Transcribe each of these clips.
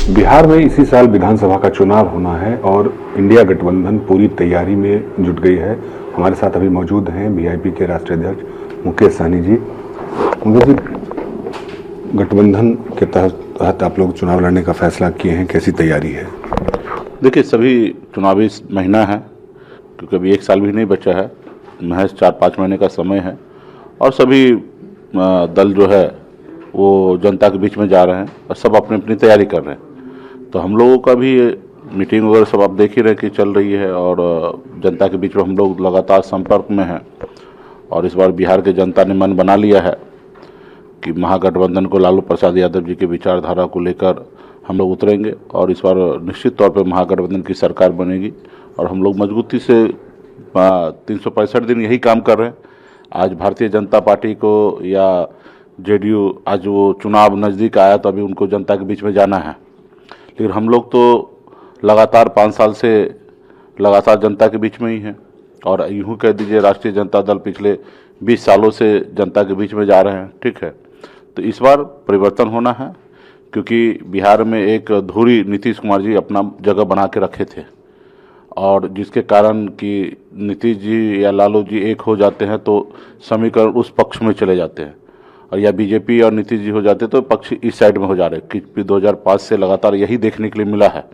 बिहार में इसी साल विधानसभा का चुनाव होना है और इंडिया गठबंधन पूरी तैयारी में जुट गई है। हमारे साथ अभी मौजूद हैं वीआईपी के राष्ट्रीय अध्यक्ष मुकेश सहनी जी। मुकेश जी, गठबंधन के तहत आप लोग चुनाव लड़ने का फैसला किए हैं, कैसी तैयारी है? देखिए, सभी चुनावी महीना है क्योंकि अभी एक साल भी नहीं बचा है, महज 4-5 महीने का समय है और सभी दल जो है वो जनता के बीच में जा रहे हैं और सब अपनी अपनी तैयारी कर रहे हैं। तो हम लोगों का भी मीटिंग वगैरह सब आप देख ही रहे कि चल रही है और जनता के बीच में हम लोग लगातार संपर्क में हैं। और इस बार बिहार के जनता ने मन बना लिया है कि महागठबंधन को लालू प्रसाद यादव जी की विचारधारा को लेकर हम लोग उतरेंगे और इस बार निश्चित तौर पर महागठबंधन की सरकार बनेगी और हम लोग मजबूती से 365 दिन यही काम कर रहे हैं। आज भारतीय जनता पार्टी को या जेडीयू, आज वो चुनाव नज़दीक आया तो अभी उनको जनता के बीच में जाना है, लेकिन हम लोग तो लगातार 5 साल से लगातार जनता के बीच में ही हैं और यूँ कह दीजिए राष्ट्रीय जनता दल पिछले 20 सालों से जनता के बीच में जा रहे हैं। ठीक है, तो इस बार परिवर्तन होना है क्योंकि बिहार में एक धुरी नीतीश कुमार जी अपना जगह बना के रखे थे और जिसके कारण कि नीतीश जी या लालू जी एक हो जाते हैं तो समीकरण उस पक्ष में चले जाते हैं और या बीजेपी और नीतीश जी हो जाते तो पक्ष इस साइड में हो जा रहे हैं कि 2005 से लगातार यही देखने के लिए मिला है।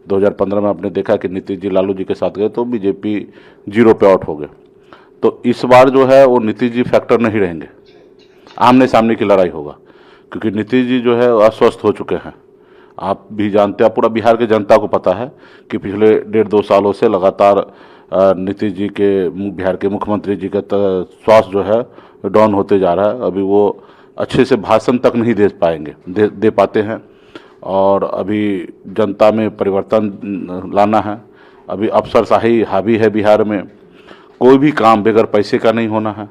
2015 में आपने देखा कि नीतीश जी लालू जी के साथ गए तो बीजेपी 0 पे आउट हो गए। तो इस बार जो है वो नीतीश जी फैक्टर नहीं रहेंगे, आमने सामने की लड़ाई होगा क्योंकि नीतीश जी जो है अस्वस्थ हो चुके हैं। आप भी जानते हैं, पूरा बिहार के जनता को पता है कि पिछले 1.5-2 सालों से लगातार नीतीश जी के, बिहार के मुख्यमंत्री जी का स्वास्थ्य जो है डाउन होते जा रहा है। अभी वो अच्छे से भाषण तक नहीं दे पाएंगे, दे पाते हैं और अभी जनता में परिवर्तन लाना है। अभी अफसरशाही हावी है बिहार में, कोई भी काम बगैर पैसे का नहीं होना है।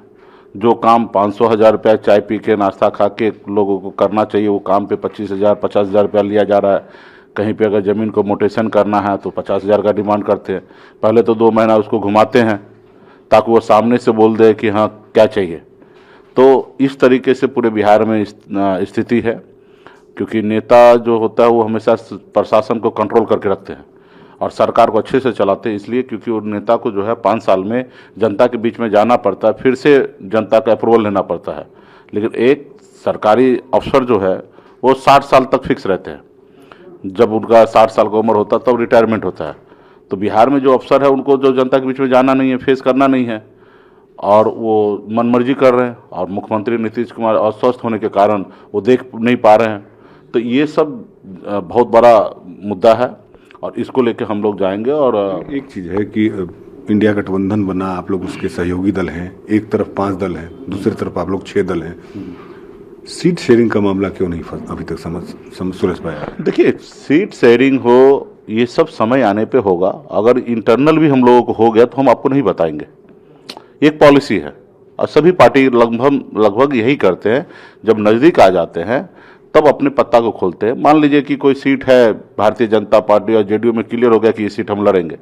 जो काम 500-1000 रुपया चाय पी के नाश्ता खा के लोगों को करना चाहिए वो काम पे 25,000-50,000 रुपया लिया जा रहा है। कहीं पे अगर ज़मीन को मोटेशन करना है तो 50,000 का डिमांड करते हैं। पहले तो 2 महीना उसको घुमाते हैं ताकि वो सामने से बोल दे कि हाँ क्या चाहिए। तो इस तरीके से पूरे बिहार में स्थिति है क्योंकि नेता जो होता है वो हमेशा प्रशासन को कंट्रोल करके रखते हैं और सरकार को अच्छे से चलाते हैं, इसलिए क्योंकि उन नेता को जो है 5 साल में जनता के बीच में जाना पड़ता है, फिर से जनता का अप्रूवल लेना पड़ता है। लेकिन एक सरकारी अफसर जो है वो 60 साल तक फिक्स रहते हैं। जब उनका 60 साल का उम्र होता है तब रिटायरमेंट होता है। तो बिहार में जो अफसर है उनको जो जनता के बीच में जाना नहीं है, फेस करना नहीं है और वो मनमर्जी कर रहे हैं और मुख्यमंत्री नीतीश कुमार अस्वस्थ होने के कारण वो देख नहीं पा रहे हैं। तो ये सब बहुत बड़ा मुद्दा है और इसको लेकर हम लोग जाएंगे। और एक चीज़ है कि इंडिया गठबंधन बना, आप लोग उसके सहयोगी दल हैं, एक तरफ 5 दल हैं, दूसरी तरफ आप लोग 6 दल हैं। सीट शेयरिंग का मामला क्यों नहीं अभी तक सुलझ पाया? देखिए, सीट शेयरिंग हो ये सब समय आने पे होगा। अगर इंटरनल भी हम लोगों को हो गया तो हम आपको नहीं बताएंगे। एक पॉलिसी है और सभी पार्टी लगभग यही करते हैं, जब नज़दीक आ जाते हैं तब अपने पत्ता को खोलते हैं। मान लीजिए कि कोई सीट है भारतीय जनता पार्टी और जेडीयू में क्लियर हो गया कि ये सीट हम लड़ेंगे।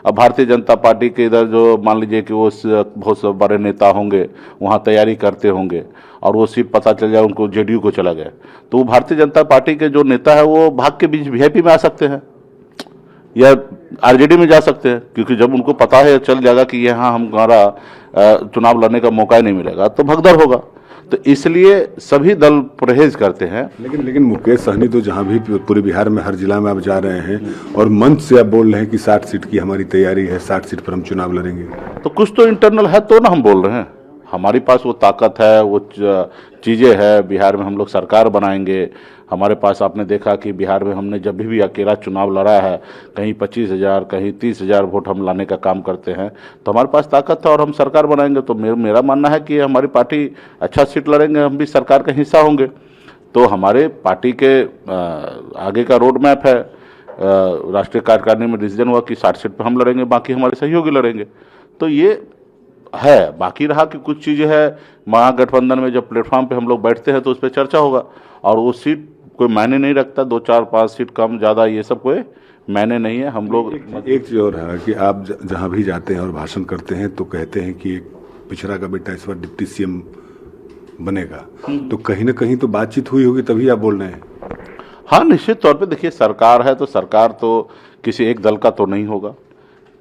अब भारतीय जनता पार्टी के इधर जो मान लीजिए कि वो बहुत से बड़े नेता होंगे वहाँ तैयारी करते होंगे और वो सीट पता चल जाए उनको जेडीयू को चला गया, तो वो भारतीय जनता पार्टी के जो नेता है वो भाग के बीच वीआईपी में आ सकते हैं या आरजेडी में जा सकते हैं, क्योंकि जब उनको पता है चल जाएगा कि यहाँ हमारा चुनाव लड़ने का मौका ही नहीं मिलेगा तो भगदड़ होगा। तो इसलिए सभी दल परहेज करते हैं। लेकिन मुकेश सहनी तो जहाँ भी पूरे बिहार में हर जिला में आप जा रहे हैं और मंच से आप बोल रहे हैं कि 60 सीट की हमारी तैयारी है, 60 सीट पर हम चुनाव लड़ेंगे। तो कुछ तो इंटरनल है तो ना हम बोल रहे हैं। हमारे पास वो ताकत है, वो चीज़ें हैं। बिहार में हम लोग सरकार बनाएंगे। हमारे पास आपने देखा कि बिहार में हमने जब भी अकेला चुनाव लड़ा है, कहीं 25,000 कहीं 30,000 वोट हम लाने का काम करते हैं। तो हमारे पास ताकत है और हम सरकार बनाएंगे। तो मेरा मानना है कि हमारी पार्टी अच्छा सीट लड़ेंगे, हम भी सरकार का हिस्सा होंगे। तो हमारे पार्टी के आगे का रोड मैप है। राष्ट्रीय कार्यकारिणी में डिसीजन हुआ कि 60 सीट पर हम लड़ेंगे, बाकी हमारे सहयोगी लड़ेंगे। तो ये है। बाकी रहा कि कुछ चीज़ें हैं महागठबंधन में, जब प्लेटफॉर्म पे हम लोग बैठते हैं तो उस पर चर्चा होगा और वो सीट कोई मायने नहीं रखता। 2, 4, 5 सीट कम ज़्यादा ये सब कोई मायने नहीं है। हम लोग एक चीज़ और है कि आप जहाँ भी जाते हैं और भाषण करते हैं तो कहते हैं कि एक पिछड़ा का बेटा इस बार डिप्टी सीएम बनेगा, तो कहीं ना कहीं तो बातचीत हुई होगी तभी आप बोल रहे हैं। हाँ, निश्चित तौर पे देखिए, सरकार है तो सरकार तो किसी एक दल का तो नहीं होगा,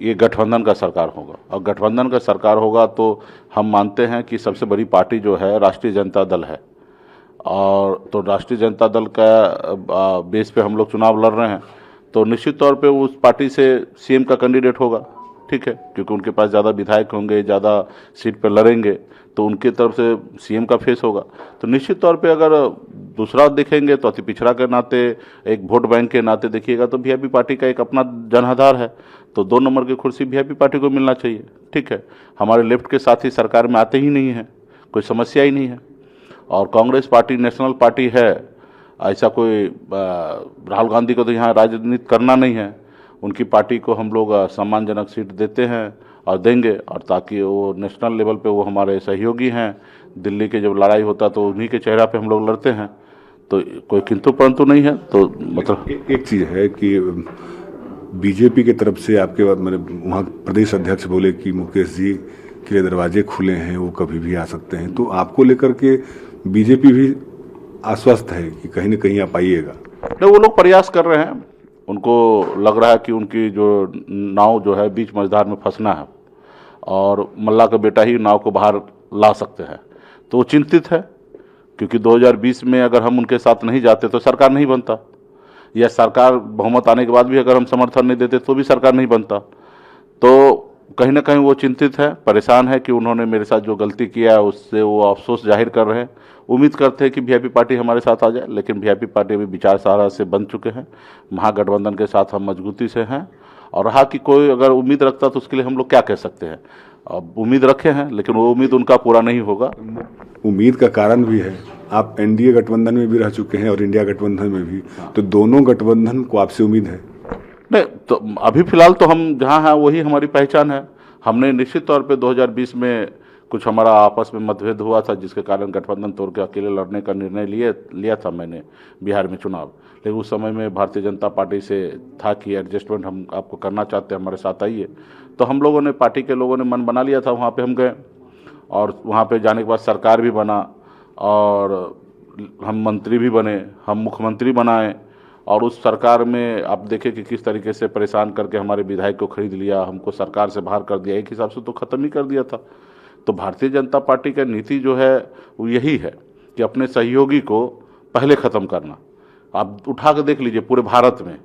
ये गठबंधन का सरकार होगा। और गठबंधन का सरकार होगा तो हम मानते हैं कि सबसे बड़ी पार्टी जो है राष्ट्रीय जनता दल है, और तो राष्ट्रीय जनता दल का बेस पे हम लोग चुनाव लड़ रहे हैं, तो निश्चित तौर पे उस पार्टी से सीएम का कैंडिडेट होगा, ठीक है, क्योंकि उनके पास ज़्यादा विधायक होंगे, ज़्यादा सीट पे लड़ेंगे, तो उनके तरफ से सीएम का फेस होगा। तो निश्चित तौर पे अगर दूसरा देखेंगे तो अति पिछड़ा के नाते, एक वोट बैंक के नाते देखिएगा तो वीआईपी पार्टी का एक अपना जनाधार है, तो 2 नंबर की कुर्सी वीआईपी पार्टी को मिलना चाहिए, ठीक है। हमारे लेफ्ट के साथी सरकार में आते ही नहीं है, कोई समस्या ही नहीं है। और कांग्रेस पार्टी नेशनल पार्टी है, ऐसा कोई राहुल गांधी को तो यहाँ राजनीति करना नहीं है, उनकी पार्टी को हम लोग सम्मानजनक सीट देते हैं और देंगे, और ताकि वो नेशनल लेवल पे वो हमारे सहयोगी हैं, दिल्ली के जब लड़ाई होता तो उन्हीं के चेहरा पे हम लोग लड़ते हैं, तो कोई किंतु परंतु नहीं है। तो मतलब एक चीज़ है कि बीजेपी की तरफ से आपके बाद मैंने वहाँ प्रदेश अध्यक्ष बोले कि मुकेश जी के लिए दरवाजे खुले हैं, वो कभी भी आ सकते हैं, तो आपको लेकर के बीजेपी भी आश्वस्त है कि कहीं ना कहीं आप आइएगा? नहीं, वो लोग प्रयास कर रहे हैं, उनको लग रहा है कि उनकी जो नाव जो है बीच मझधार में फंसना है, और मल्ला का बेटा ही नाव को बाहर ला सकते हैं, तो वो चिंतित है, क्योंकि 2020 में अगर हम उनके साथ नहीं जाते तो सरकार नहीं बनता, या सरकार बहुमत आने के बाद भी अगर हम समर्थन नहीं देते तो भी सरकार नहीं बनता। तो कहीं ना कहीं वो चिंतित है, परेशान है कि उन्होंने मेरे साथ जो गलती किया है उससे वो अफसोस जाहिर कर रहे हैं। उम्मीद करते हैं कि वीआईपी पार्टी हमारे साथ आ जाए, लेकिन वीआईपी पार्टी अभी विचारधारा से बन चुके हैं, महागठबंधन के साथ हम मजबूती से हैं, और रहा कि कोई अगर उम्मीद रखता तो उसके लिए हम लोग क्या कह सकते हैं। अब उम्मीद रखे हैं, लेकिन वो उम्मीद उनका पूरा नहीं होगा। उम्मीद का कारण भी है, आप एनडीए गठबंधन में भी रह चुके हैं और इंडिया गठबंधन में भी, तो दोनों गठबंधन को आपसे उम्मीद है? नहीं, तो अभी फिलहाल तो हम जहाँ हैं वही हमारी पहचान है। हमने निश्चित तौर पे 2020 में कुछ हमारा आपस में मतभेद हुआ था, जिसके कारण गठबंधन तोड़ के अकेले लड़ने का निर्णय लिया था मैंने बिहार में चुनाव, लेकिन उस समय में भारतीय जनता पार्टी से था कि एडजस्टमेंट हम आपको करना चाहते हैं, हमारे साथ आइए। तो हम लोगों ने, पार्टी के लोगों ने मन बना लिया था, वहाँ पे हम गए, और वहाँ पे जाने के बाद सरकार भी बना, और हम मंत्री भी बने, हम मुख्यमंत्री बनाए, और उस सरकार में आप देखें कि किस तरीके से परेशान करके हमारे विधायक को खरीद लिया, हमको सरकार से बाहर कर दिया, एक हिसाब से तो ख़त्म ही कर दिया था। तो भारतीय जनता पार्टी का नीति जो है वो यही है कि अपने सहयोगी को पहले ख़त्म करना। आप उठा के देख लीजिए पूरे भारत में,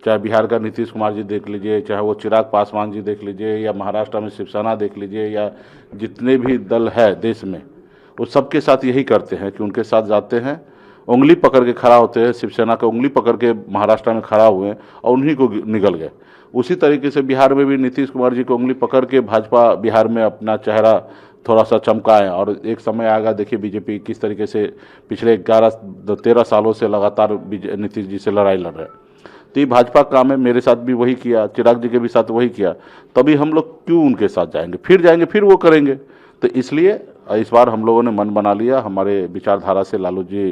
चाहे बिहार का नीतीश कुमार जी देख लीजिए, चाहे वो चिराग पासवान जी देख लीजिए, या महाराष्ट्र में शिवसेना देख लीजिए, या जितने भी दल है देश में, वो सबके साथ यही करते हैं कि उनके साथ जाते हैं, उंगली पकड़ के खड़ा होते हैं, शिवसेना का उंगली पकड़ के महाराष्ट्र में खड़ा हुए और उन्हीं को निगल गए। उसी तरीके से बिहार में भी नीतीश कुमार जी को उंगली पकड़ के भाजपा बिहार में अपना चेहरा थोड़ा सा चमकाए, और एक समय आएगा, देखिए बीजेपी किस तरीके से पिछले 11-13 सालों से लगातार नीतीश जी से लड़ाई लड़ रहे हैं। तो ये भाजपा का काम है, मेरे साथ भी वही किया, चिराग जी के भी साथ वही किया, तभी हम लोग क्यों उनके साथ जाएंगे, फिर वो करेंगे। तो इसलिए इस बार हम लोगों ने मन बना लिया, हमारे विचारधारा से लालू जी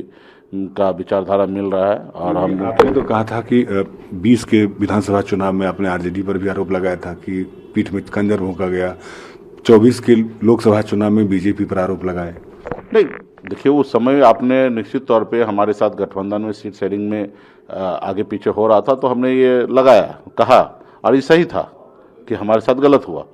का विचारधारा मिल रहा है। और हम आपने तो कहा था कि 20 के विधानसभा चुनाव में आपने आरजेडी पर भी आरोप लगाया था कि पीठ में खंजर भोंका गया, 24 के लोकसभा चुनाव में बीजेपी पर आरोप लगाए? नहीं, देखिए उस समय आपने निश्चित तौर पे हमारे साथ गठबंधन में सीट शेयरिंग में आगे पीछे हो रहा था, तो हमने ये लगाया, कहा, और ये सही था कि हमारे साथ गलत हुआ।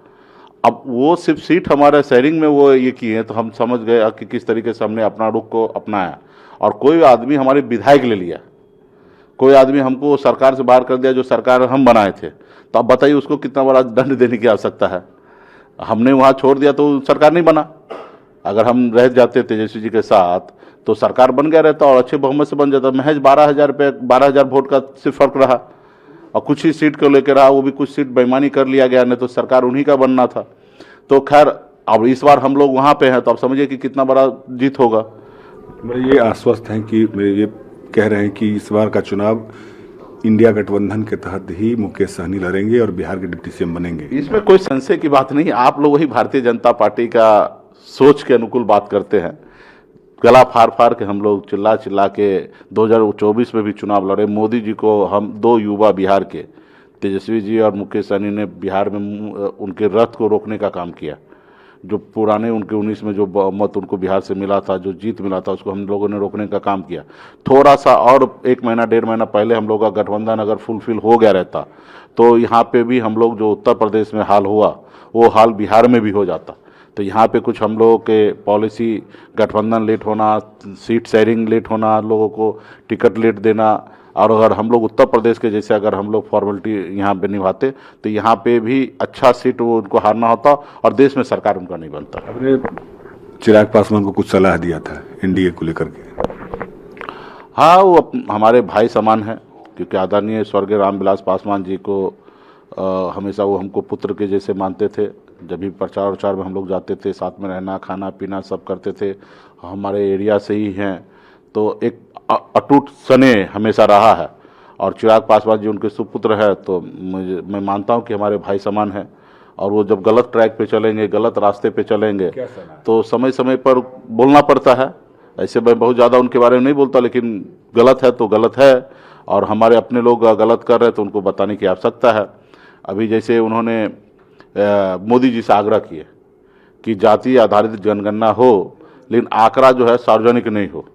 अब वो सिर्फ सीट हमारे शेयरिंग में वो ये किए हैं, तो हम समझ गए कि किस तरीके से हमने अपना रुख को अपनाया, और कोई आदमी हमारे विधायक ले लिया, कोई आदमी हमको सरकार से बाहर कर दिया जो सरकार हम बनाए थे, तो अब बताइए उसको कितना बड़ा दंड देने की आवश्यकता है। हमने वहाँ छोड़ दिया तो सरकार नहीं बना, अगर हम रह जाते तेजस्वी जी के साथ तो सरकार बन गया रहता और अच्छे बहुमत से बन जाता। महज 12,000 वोट का सिर्फ फर्क रहा, और कुछ ही सीट को लेकर रहा, वो भी कुछ सीट बेईमानी कर लिया गया, नहीं तो सरकार उन्हीं का बनना था। तो खैर अब इस बार हम लोग वहाँ पे हैं, तो आप समझिए कि कितना बड़ा जीत होगा। मेरे ये आश्वस्त हैं कि मेरे ये कह रहे हैं कि इस बार का चुनाव इंडिया गठबंधन के तहत ही मुकेश सहनी लड़ेंगे और बिहार के डिप्टी सीएम बनेंगे। इसमें कोई संशय की बात नहीं। आप लोग वही भारतीय जनता पार्टी का सोच के अनुकूल बात करते हैं, गला फाड़ के हम लोग चिल्ला के 2024 में भी चुनाव लड़े। मोदी जी को हम 2 युवा बिहार के, तेजस्वी जी और मुकेश सहनी ने बिहार में उनके रथ को रोकने का काम किया। जो पुराने उनके 19 में जो बहुमत उनको बिहार से मिला था, जो जीत मिला था, उसको हम लोगों ने रोकने का काम किया। थोड़ा सा और 1 महीना 1.5 महीना पहले हम लोग का गठबंधन अगर फुलफिल हो गया रहता तो यहाँ पे भी हम लोग जो उत्तर प्रदेश में हाल हुआ वो हाल बिहार में भी हो जाता। तो यहाँ पे कुछ हम लोगों के पॉलिसी, गठबंधन लेट होना, सीट शेयरिंग लेट होना, लोगों को टिकट लेट देना, और अगर हम लोग उत्तर प्रदेश के जैसे अगर हम लोग फॉर्मेलिटी यहाँ पे निभाते तो यहाँ पे भी अच्छा सीट वो उनको हारना होता और देश में सरकार उनका नहीं बनता। आपने चिराग पासवान को कुछ सलाह दिया था एनडीए को लेकर के? हाँ, वो हमारे भाई समान है, क्योंकि आदरणीय स्वर्गीय रामविलास पासवान जी को हमेशा वो हमको पुत्र के जैसे मानते थे। जब भी प्रचार उचार में हम लोग जाते थे, साथ में रहना, खाना पीना सब करते थे। हमारे एरिया से ही हैं, तो एक अटूट स्नेह हमेशा रहा है। और चिराग पासवान जी उनके सुपुत्र है, तो मैं मानता हूँ कि हमारे भाई समान है। और वो जब गलत ट्रैक पे चलेंगे, गलत रास्ते पे चलेंगे, तो समय समय पर बोलना पड़ता है। ऐसे मैं बहुत ज़्यादा उनके बारे में नहीं बोलता, लेकिन गलत है तो गलत है, और हमारे अपने लोग गलत कर रहे हैं तो उनको बताने की आवश्यकता है। अभी जैसे उन्होंने मोदी जी से आग्रह किए कि जाति आधारित जनगणना हो, लेकिन आंकड़ा जो है सार्वजनिक नहीं हो,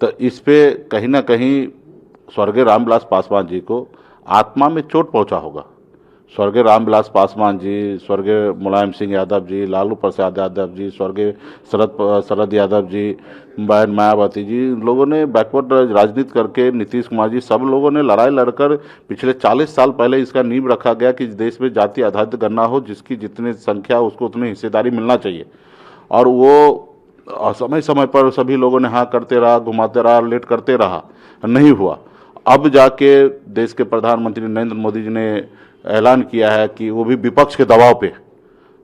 तो इस पे कहीं ना कहीं स्वर्गीय रामविलास पासवान जी को आत्मा में चोट पहुंचा होगा। स्वर्गीय रामविलास पासवान जी, स्वर्गीय मुलायम सिंह यादव जी, लालू प्रसाद यादव जी, स्वर्गीय शरद यादव जी, बहन मायावती जी, लोगों ने बैकवर्ड राजनीति करके, नीतीश कुमार जी, सब लोगों ने लड़ाई लड़कर पिछले 40 साल पहले इसका नींव रखा गया कि देश में जाति आधारित गणना हो, जिसकी जितनी संख्या उसको उतनी हिस्सेदारी मिलना चाहिए। और वो समय समय पर सभी लोगों ने हाँ करते रहा, घुमाते रहा, लेट करते रहा, नहीं हुआ। अब जाके देश के प्रधानमंत्री नरेंद्र मोदी जी ने ऐलान किया है कि वो भी विपक्ष के दबाव पे,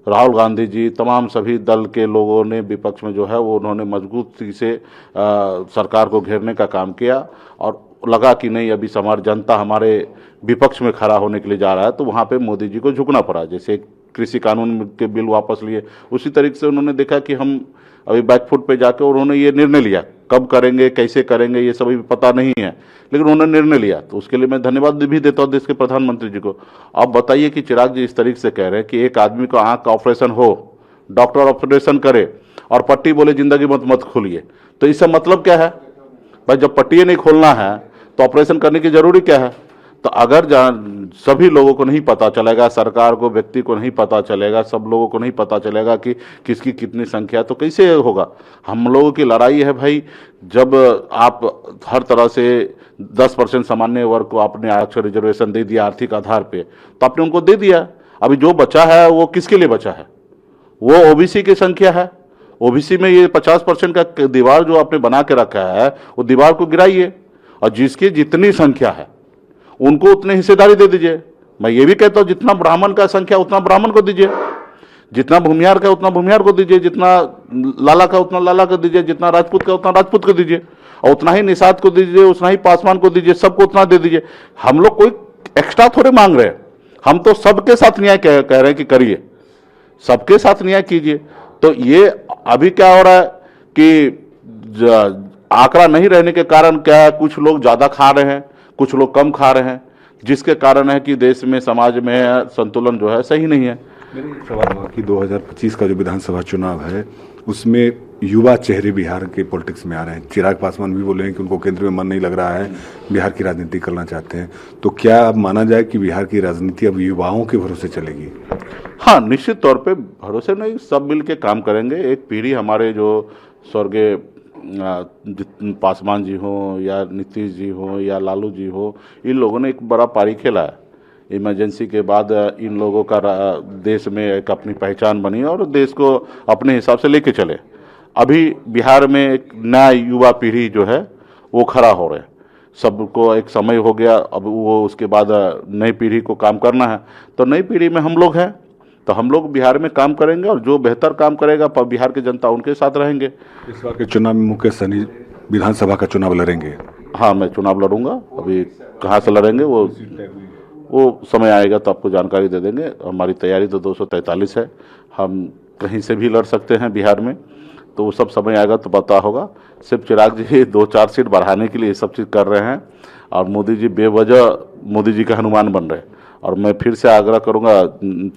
राहुल गांधी जी, तमाम सभी दल के लोगों ने विपक्ष में जो है वो उन्होंने मजबूती से सरकार को घेरने का काम किया। और लगा कि नहीं, अभी हमारी जनता हमारे विपक्ष में खड़ा होने के लिए जा रहा है, तो वहाँ पे मोदी जी को झुकना पड़ा। जैसे कृषि कानून के बिल वापस लिए, उसी तरीके से उन्होंने देखा कि हम अभी बैकफुट पे जाकर उन्होंने ये निर्णय लिया। कब करेंगे, कैसे करेंगे, ये सब अभी पता नहीं है, लेकिन उन्होंने निर्णय लिया, तो उसके लिए मैं धन्यवाद भी देता हूँ देश के प्रधानमंत्री जी को। आप बताइए कि चिराग जी इस तरीके से कह रहे हैं कि एक आदमी को आंख का ऑपरेशन हो, डॉक्टर ऑपरेशन करे और पट्टी बोले जिंदगी मत खोलिए, तो इसका मतलब क्या है भाई? जब पट्टी नहीं खोलना है तो ऑपरेशन करने की जरूरी क्या है? तो अगर सभी लोगों को नहीं पता चलेगा, सरकार को, व्यक्ति को नहीं पता चलेगा, सब लोगों को नहीं पता चलेगा कि किसकी कितनी संख्या, तो कैसे होगा? हम लोगों की लड़ाई है भाई। जब आप हर तरह से 10% सामान्य वर्ग को आपने आरक्षण रिजर्वेशन दे दिया आर्थिक आधार पे, तो आपने उनको दे दिया। अभी जो बचा है वो किसके लिए बचा है? वो ओबीसी की संख्या है। ओबीसी में ये 50% का दीवार जो आपने बना के रखा है, वो दीवार को गिराइए, और जिसकी जितनी संख्या है उनको उतनी हिस्सेदारी दे दीजिए। मैं ये भी कहता हूं जितना ब्राह्मण का संख्या उतना ब्राह्मण को दीजिए, जितना भूमिहार का उतना भूमिहार को दीजिए, जितना लाला का उतना लाला को दीजिए, जितना राजपूत का उतना राजपूत को दीजिए, और उतना ही निषाद को दीजिए, उतना ही पासवान को दीजिए, सबको उतना दे दीजिए। हम लोग कोई एक्स्ट्रा थोड़े मांग रहे हैं, हम तो सबके साथ न्याय कह रहे हैं कि करिए, सबके साथ न्याय कीजिए। तो ये अभी क्या हो रहा है कि आंकड़ा नहीं रहने के कारण क्या है, कुछ लोग ज्यादा खा रहे हैं, कुछ लोग कम खा रहे हैं, जिसके कारण है कि देश में, समाज में संतुलन जो है सही नहीं है। मेरा एक सवाल हुआ कि 2025 का जो विधानसभा चुनाव है उसमें युवा चेहरे बिहार के पॉलिटिक्स में आ रहे हैं। चिराग पासवान भी बोले हैं कि उनको केंद्र में मन नहीं लग रहा है, बिहार की राजनीति करना चाहते हैं। तो क्या अब माना जाए कि बिहार की राजनीति अब युवाओं के भरोसे चलेगी? हाँ, निश्चित तौर पे भरोसे नहीं, सब मिल के काम करेंगे। एक पीढ़ी हमारे जो स्वर्गीय पासवान जी हो या नीतीश जी हो या लालू जी हो, इन लोगों ने एक बड़ा पारी खेला है। इमरजेंसी के बाद इन लोगों का देश में एक अपनी पहचान बनी और देश को अपने हिसाब से लेके चले। अभी बिहार में एक नया युवा पीढ़ी जो है वो खड़ा हो रहे हैं। सबको एक समय हो गया, अब वो उसके बाद नई पीढ़ी को काम करना है। तो नई पीढ़ी में हम लोग हैं, तो हम लोग बिहार में काम करेंगे और जो बेहतर काम करेगा बिहार की जनता उनके साथ रहेंगे। इस बार के चुनाव में मुकेश सहनी विधानसभा का चुनाव लड़ेंगे? हाँ, मैं चुनाव लड़ूंगा। अभी कहाँ से लड़ेंगे वो समय आएगा तो आपको जानकारी दे देंगे। हमारी तैयारी तो 243 है, हम कहीं से भी लड़ सकते हैं बिहार में, तो वो सब समय आएगा तो पता होगा। सिर्फ चिराग जी 2-4 सीट बढ़ाने के लिए ये सब चीज़ कर रहे हैं और मोदी जी बेवजह मोदी जी का हनुमान बन रहे हैं। और मैं फिर से आग्रह करूंगा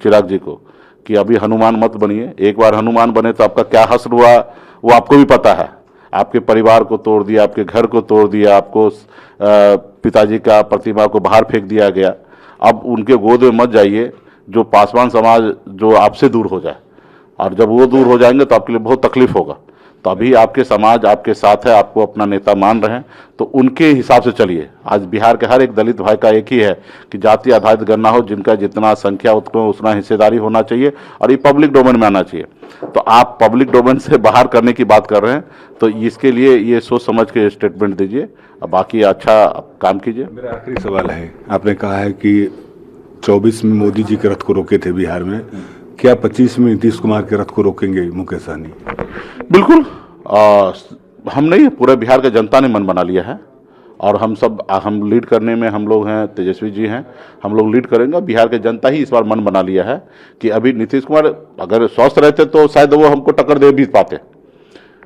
चिराग जी को कि अभी हनुमान मत बनिए। एक बार हनुमान बने तो आपका क्या हश्र हुआ वो आपको भी पता है। आपके परिवार को तोड़ दिया, आपके घर को तोड़ दिया, आपको पिताजी का प्रतिमा को बाहर फेंक दिया गया। अब उनके गोद में मत जाइए जो पासवान समाज जो आपसे दूर हो जाए, और जब वो दूर हो जाएंगे तो आपके लिए बहुत तकलीफ होगा। तो अभी आपके समाज आपके साथ है, आपको अपना नेता मान रहे हैं, तो उनके हिसाब से चलिए। आज बिहार के हर एक दलित भाई का एक ही है कि जाति आधारित गणना हो, जिनका जितना संख्या उतना हिस्सेदारी होना चाहिए, और ये पब्लिक डोमेन में आना चाहिए। तो आप पब्लिक डोमेन से बाहर करने की बात कर रहे हैं, तो इसके लिए ये सोच समझ के स्टेटमेंट दीजिए, और बाकी अच्छा काम कीजिए। मेरा आखिरी सवाल है, आपने कहा है कि 24 में मोदी जी के रथ को रोके थे बिहार में, क्या 25 में नीतीश कुमार के रथ को रोकेंगे मुकेश सहनी? बिल्कुल, हम नहीं, पूरे बिहार का जनता ने मन बना लिया है, और हम लीड करने में हम लोग हैं, तेजस्वी जी हैं, हम लोग लीड करेंगे। बिहार के जनता ही इस बार मन बना लिया है कि अभी नीतीश कुमार अगर स्वस्थ रहते तो शायद वो हमको टक्कर दे भी पाते।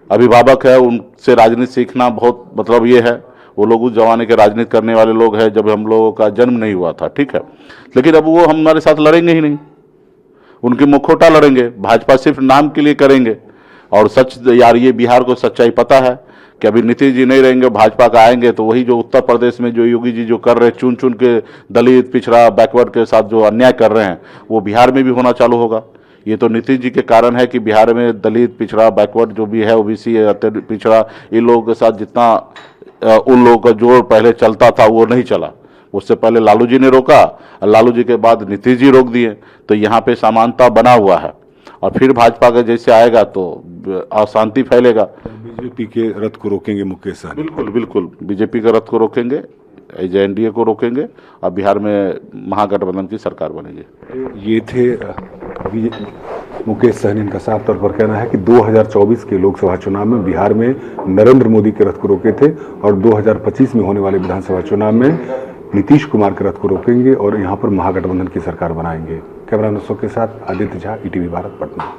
अभिभावक है, उनसे राजनीति सीखना बहुत मतलब ये है, वो लोग उस जमाने के राजनीति करने वाले लोग हैं जब हम लोगों का जन्म नहीं हुआ था, ठीक है। लेकिन अब वो हमारे साथ लड़ेंगे ही नहीं, उनके मुखौटा लड़ेंगे, भाजपा सिर्फ नाम के लिए करेंगे। और सच यार, ये बिहार को सच्चाई पता है कि अभी नीतीश जी नहीं रहेंगे, भाजपा का आएंगे, तो वही जो उत्तर प्रदेश में जो योगी जी जो कर रहे हैं, चुन चुन के दलित पिछड़ा बैकवर्ड के साथ जो अन्याय कर रहे हैं, वो बिहार में भी होना चालू होगा। ये तो नीतीश जी के कारण है कि बिहार में दलित पिछड़ा बैकवर्ड जो भी है, ओबीसी पिछड़ा, इन लोगों के साथ जितना उन लोगों का जोर पहले चलता था वो नहीं चला। उससे पहले लालू जी ने रोका, और लालू जी के बाद नीतीश जी रोक दिए। तो यहाँ पे समानता बना हुआ है, और फिर भाजपा का जैसे आएगा तो अशांति फैलेगा। बीजेपी के रथ को रोकेंगे मुकेश सहनी? बिल्कुल बिल्कुल, बीजेपी के रथ को रोकेंगे, एनडीए को रोकेंगे, और बिहार में महागठबंधन की सरकार बनेगी। ये थे मुकेश सहनी। इनका साफ तौर पर कहना है कि 2024 के लोकसभा चुनाव में बिहार में नरेंद्र मोदी के रथ को रोके थे, और 2025 में होने वाले विधानसभा चुनाव में नीतीश कुमार के रथ को रोकेंगे और यहाँ पर महागठबंधन की सरकार बनाएंगे। कैमरा मैन के साथ आदित्य झा, ईटीवी भारत, पटना।